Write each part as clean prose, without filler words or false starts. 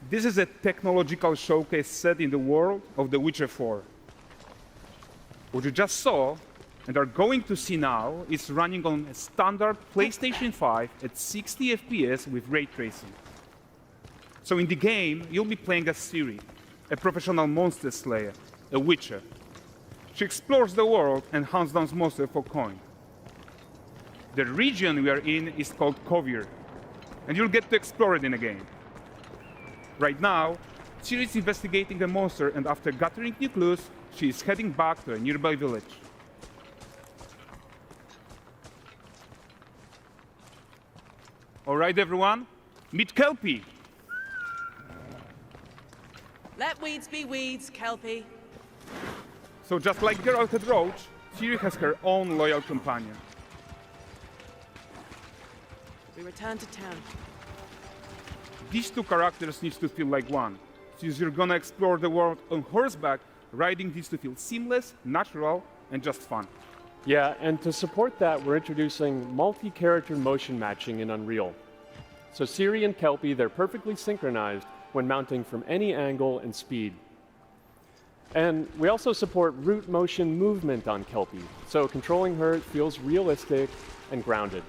This is a technological showcase set in the world of The Witcher 4. What you just saw and are going to see now is running on a standard PlayStation 5 at 60 FPS with ray tracing. So in the game, you'll be playing as Ciri, a professional monster slayer, a witcher. She explores the world and hunts down monsters for coin. The region we are in is called Kovir, and you'll get to explore it in the game. Right now, Ciri is investigating a monster, and after gathering new clues, she is heading back to a nearby village. All right, everyone, meet Kelpie. Let weeds be weeds, Kelpie. So just like Geralt had Roach, Ciri has her own loyal companion. We return to town. These two characters need to feel like one. Since you're gonna explore the world on horseback, riding needs to feel seamless, natural, and just fun. Yeah, and to support that, we're introducing multi-character motion matching in Unreal. So Ciri and Kelpie, they're perfectly synchronized when mounting from any angle and speed. And we also support root motion movement on Kelpie, so controlling her feels realistic and grounded.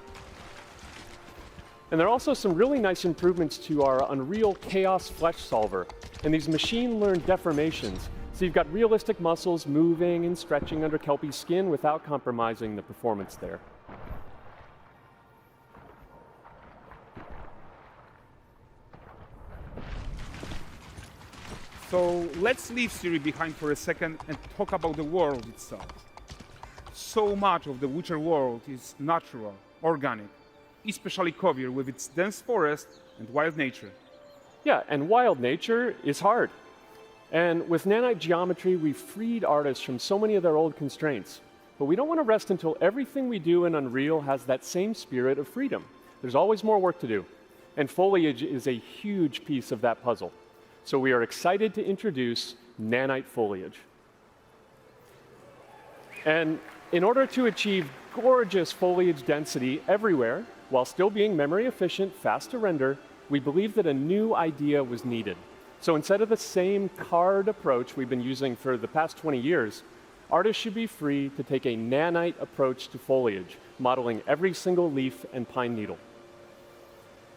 And there are also some really nice improvements to our Unreal Chaos Flesh Solver and these machine-learned deformations. So you've got realistic muscles moving and stretching under Kelpie's skin without compromising the performance there. So let's leave Ciri behind for a second and talk about the world itself. So much of the Witcher world is natural, organic, especially Kovir with its dense forest and wild nature. Yeah, and wild nature is hard. And with Nanite geometry, we've freed artists from so many of their old constraints. But we don't want to rest until everything we do in Unreal has that same spirit of freedom. There's always more work to do. And foliage is a huge piece of that puzzle. So we are excited to introduce Nanite foliage. And in order to achieve gorgeous foliage density everywhere, while still being memory efficient, fast to render, we believe that a new idea was needed. So instead of the same card approach we've been using for the past 20 years, artists should be free to take a nanite approach to foliage, modeling every single leaf and pine needle.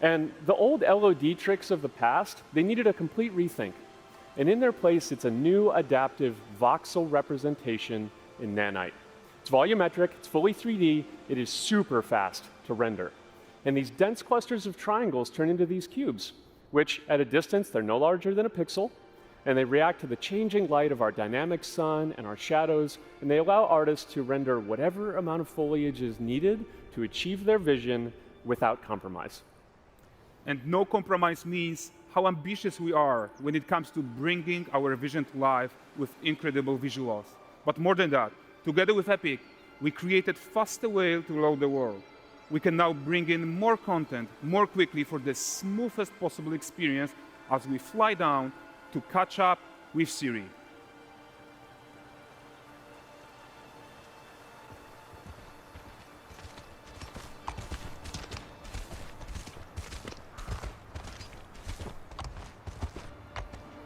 And the old LOD tricks of the past, they needed a complete rethink. And in their place, it's a new adaptive voxel representation in Nanite. It's volumetric, it's fully 3D, it is super fast to render. And these dense clusters of triangles turn into these cubes, which at a distance, they're no larger than a pixel, and they react to the changing light of our dynamic sun and our shadows, and they allow artists to render whatever amount of foliage is needed to achieve their vision without compromise. And no compromise means how ambitious we are when it comes to bringing our vision to life with incredible visuals. But more than that, together with Epic, we created faster way to load the world. We can now bring in more content more quickly for the smoothest possible experience as we fly down to catch up with Ciri.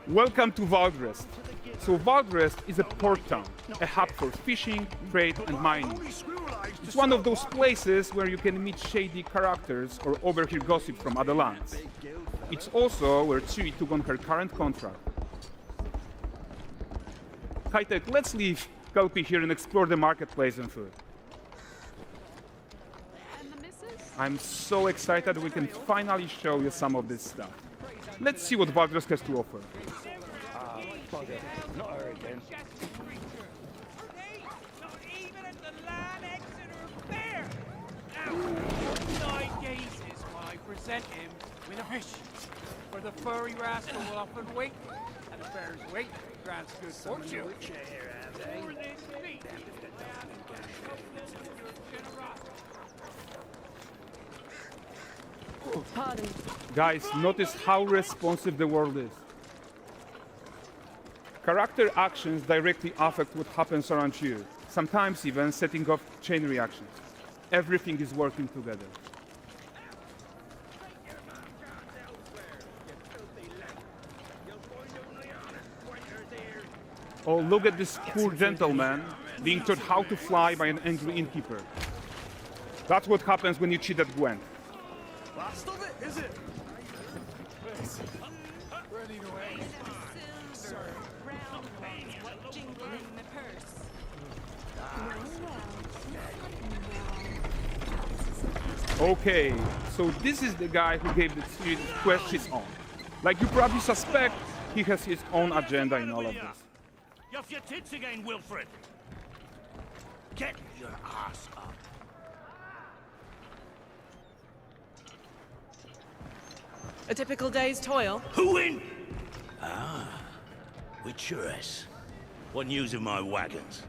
Welcome to Valdrest. So Valdrest is a port town, a hub for fishing, trade, and mining. It's one of those places where you can meet shady characters or overhear gossip from other lands. It's also where Ciri took on her current contract. High-tech, let's leave Kelpie here and explore the marketplace and food. I'm so excited we can finally show you some of this stuff. Let's see what Valdrest has to offer. Not her again. Not even at the land Exeter Fair! Now, 9 gazes while I present him with a fish. For the furry rascal will often wait, and the fair's weight grants good fortune. For this feat, Pardon. Guys, notice how responsive the world is. Character actions directly affect what happens around you, sometimes even setting off chain reactions. Everything is working together. Oh, look at this poor gentleman being taught how to fly by an angry innkeeper. That's what happens when you cheat at Gwent. Last of it, is it? Okay, so this is the guy who gave the quest his own. Like you probably suspect, he has his own agenda in all of this. You off your tits again, Wilfred. Get your ass up. A typical day's toil. Who in? Witcheress. What news of my wagons?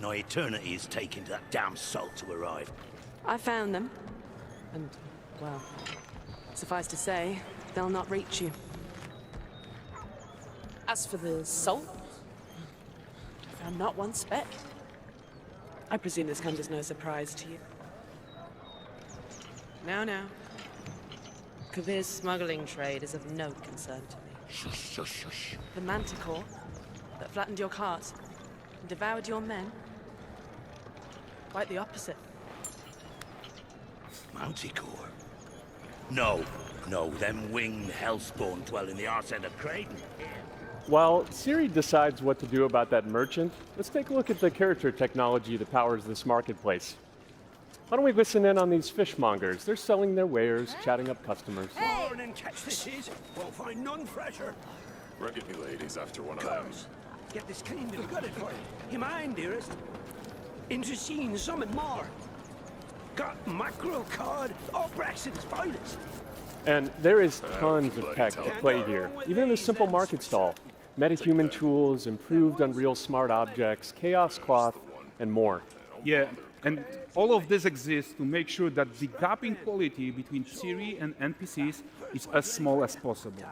No eternity is taking that damn salt to arrive. I found them. And, well, suffice to say, they'll not reach you. As for the salt, I found not one speck. I presume this comes as no surprise to you. Now. Kavir's smuggling trade is of no concern to me. Shush, shush, shush. The manticore that flattened your cart and devoured your men? Quite the opposite. Manticore? No, them winged hellspawn dwell in the arse end of Creighton. While Siri decides what to do about that merchant, let's take a look at the character technology that powers this marketplace. Why don't we listen in on these fishmongers? They're selling their wares, chatting up customers. Morning, catch this is. Won't find none fresher. Rugged me ladies after one of them. Get this cleaned and gutted for you. You mind, dearest? Into seeing something more. Got mackerel cod, all Brexit's finest. And there is tons of tech at play here, even in this simple market stall. Metahuman tools, improved Unreal Smart Objects, Chaos Cloth, and more. Yeah, and all of this exists to make sure that the gap in quality between Siri and NPCs is as small as possible.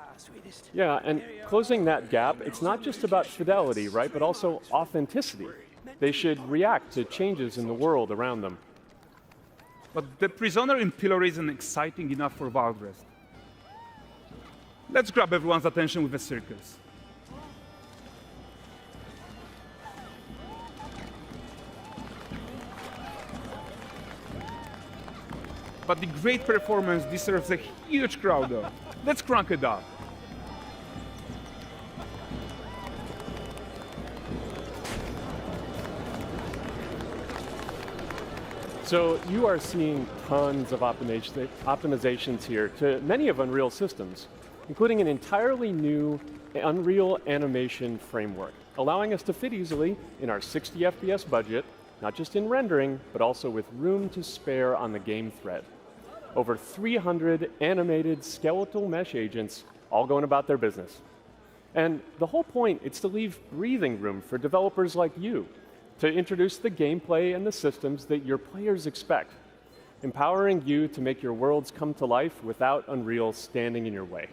Yeah, and closing that gap, it's not just about fidelity, right, but also authenticity. They should react to changes in the world around them. But the prisoner in Pillory isn't exciting enough for Valdrest. Let's grab everyone's attention with a circus. But the great performance deserves a huge crowd though. Let's crank it up. So you are seeing tons of optimizations here to many of Unreal systems, including an entirely new Unreal animation framework, allowing us to fit easily in our 60 FPS budget, not just in rendering, but also with room to spare on the game thread. Over 300 animated skeletal mesh agents all going about their business. And the whole point is to leave breathing room for developers like you to introduce the gameplay and the systems that your players expect, empowering you to make your worlds come to life without Unreal standing in your way.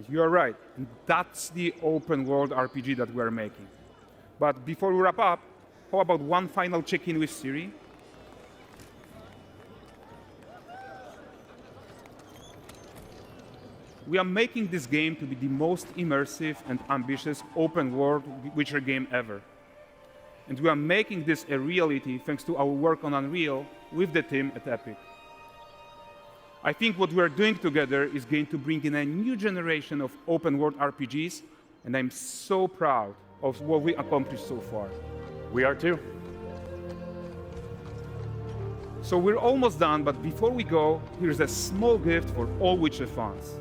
You are right. And that's the open world RPG that we're making. But before we wrap up, how about one final check-in with Siri? We are making this game to be the most immersive and ambitious open world Witcher game ever. And we are making this a reality thanks to our work on Unreal with the team at Epic. I think what we are doing together is going to bring in a new generation of open world RPGs, and I'm so proud of what we accomplished so far. We are too. So we're almost done, but before we go, here's a small gift for all Witcher fans.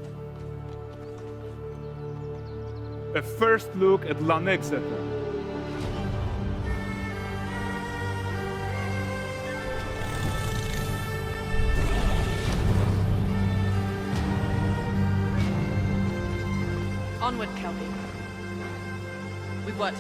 A first look at Lanexeter. Onward, Kelpie. We've worked.